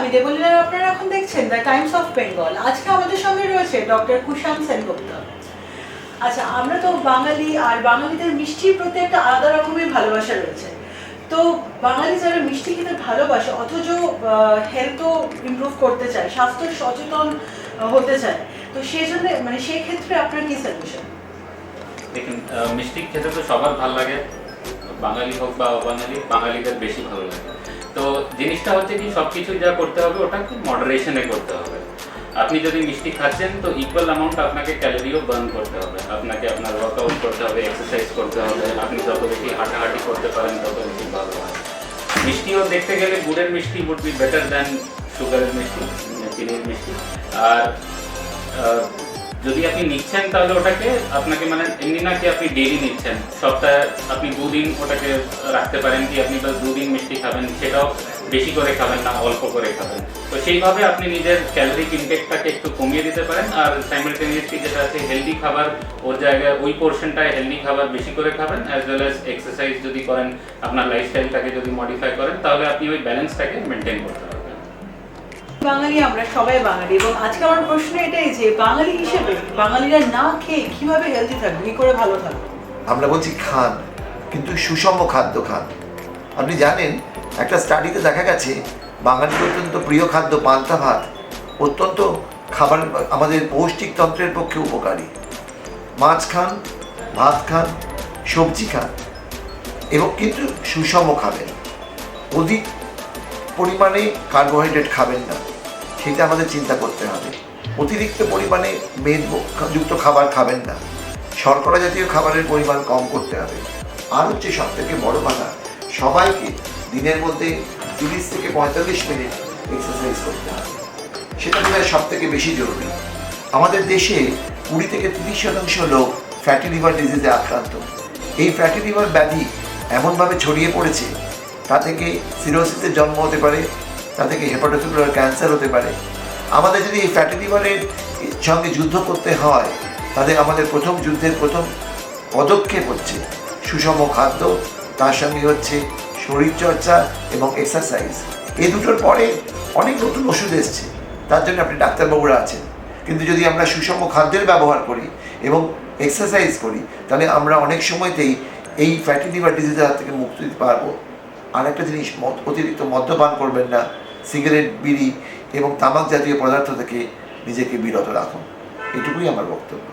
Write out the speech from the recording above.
আমি দেবলীনা, আপনারা এখন দেখছেন দ্য টাইমস অফ বেঙ্গল। আজকে আমাদের সঙ্গে রয়েছে ডক্টর কুশান্ত সেনগুপ্তা। আচ্ছা, আমরা তো বাঙালি, আর বাঙালিদের মিষ্টির প্রতি একটা আলাদা রকমের ভালোবাসা রয়েছে। তো বাঙালি যারা মিষ্টি খেতে ভালোবাসে অথচ হেলথও ইমপ্রুভ করতে চায়, স্বাস্থ্য সচেতন হতে চায়, তো সেই জন্য মানে সেই ক্ষেত্রে আপনার কি সলিউশন? দেখুন, মিষ্টি খেতে তো সবার ভালো লাগে, বাঙালি হোক বা অবাঙালি, বাঙালিদের বেশি ভালো লাগে। তো জিনিসটা হচ্ছে কি, সব কিছুই যা করতে হবে ওটা খুব মডারেশনে করতে হবে। আপনি যদি মিষ্টি খাচ্ছেন তো ইকুয়াল অ্যামাউন্ট আপনাকে ক্যালোরিও বার্ন করতে হবে, আপনাকে আপনার ওয়ার্কআউট করতে হবে, এক্সারসাইজ করতে হবে। আপনি যত বেশি হাঁটাহাঁটি করতে পারেন তত বেশি ভালো হয়। মিষ্টিও দেখতে গেলে গুড়ের মিষ্টি উড বি বেটার দ্যান সুগারের মিষ্টি, চিনির মিষ্টি। আর যদি আপনি নিচ্ছেন তাহলে ওটাকে আপনাকে মানে এমনি না কি আপনি ডেইলি নিচ্ছেন, সপ্তাহে আপনি 2 দিন ওটাকে রাখতে পারেন কি আপনি বাস 2 দিন মিষ্টি খাবেন, সেটাও বেশি করে খাবেন না, অল্প করে খাবেন। তো সেইভাবে আপনি নিজের ক্যালোরিক ইনটেকটাকে একটু কমিয়ে দিতে পারেন। আর সাইমালটেনিয়াসলি যেটা আছে হেলদি খাবার, ওর জায়গায় ওই পোর্শনটায় হেলদি খাবার বেশি করে খাবেন, অ্যাজ ওয়েল অ্যাজ এক্সারসাইজ যদি করেন, আপনার লাইফস্টাইলটাকে যদি মডিফাই করেন, তাহলে আপনি ওই ব্যালেন্সটাকে মেনটেন করতে পারবেন। বাঙালি, আমরা সবাই বাঙালি, এবং আজকে আমার প্রশ্ন এটাই যে বাঙালি হিসেবে বাঙালিরা না খেয়ে কিভাবে হেলদি থাকবে, কি করে ভালো থাকবে? আমরা বলছি খান, কিন্তু সুষম খাদ্য খান। আপনি জানেন, একটা স্টাডিতে দেখা গেছে বাঙালির অত্যন্ত প্রিয় খাদ্য পান্তা ভাত অত্যন্ত খাবার আমাদের পৌষ্টিকতন্ত্রের পক্ষে উপকারী। মাছ খান, ভাত খান, সবজি খান, এবং কিন্তু সুষম খাবেন। অধিক পরিমাণে কার্বোহাইড্রেট খাবেন না, সেটা আমাদের চিন্তা করতে হবে। অতিরিক্ত পরিমাণে মেদযুক্ত খাবার খাবেন না, শর্করা জাতীয় খাবারের পরিমাণ কম করতে হবে। আর হচ্ছে সব থেকে বড় কথা, সবাইকে দিনের মধ্যে 30 থেকে 45 মিনিট এক্সারসাইজ করতে হবে। সেটা বোধ হয় সব থেকে বেশি জরুরি। আমাদের দেশে 20 থেকে 30% লোক ফ্যাটি লিভার ডিজিজে আক্রান্ত। এই ফ্যাটি লিভার ব্যাধি এমনভাবে ছড়িয়ে পড়েছে, তা থেকে সিরোসিসের জন্ম হতে পারে, তা থেকে হেপাটোসেলুলার ক্যান্সার হতে পারে। আমাদের যদি এই ফ্যাটি লিভারের সঙ্গে যুদ্ধ করতে হয়, তাহলে আমাদের প্রথম যুদ্ধের প্রথম পদক্ষেপ হচ্ছে সুষম খাদ্য, তার সঙ্গে হচ্ছে শরীরচর্চা এবং এক্সারসাইজ। এই দুটোর পরে অনেক নতুন ওষুধ এসছে, তার জন্য আপনি ডাক্তারবাবুরা আছেন। কিন্তু যদি আমরা সুষম খাদ্যের ব্যবহার করি এবং এক্সারসাইজ করি, তাহলে আমরা অনেক সময়তেই এই ফ্যাটি লিভার ডিজিজের হাত থেকে মুক্তি দিতে পারবো। আর একটা জিনিস, অতিরিক্ত মদ্যপান করবেন না, সিগারেট, বিড়ি এবং তামাক জাতীয় পদার্থ থেকে নিজেকে বিরত রাখুন। এটুকুই আমার বক্তব্য।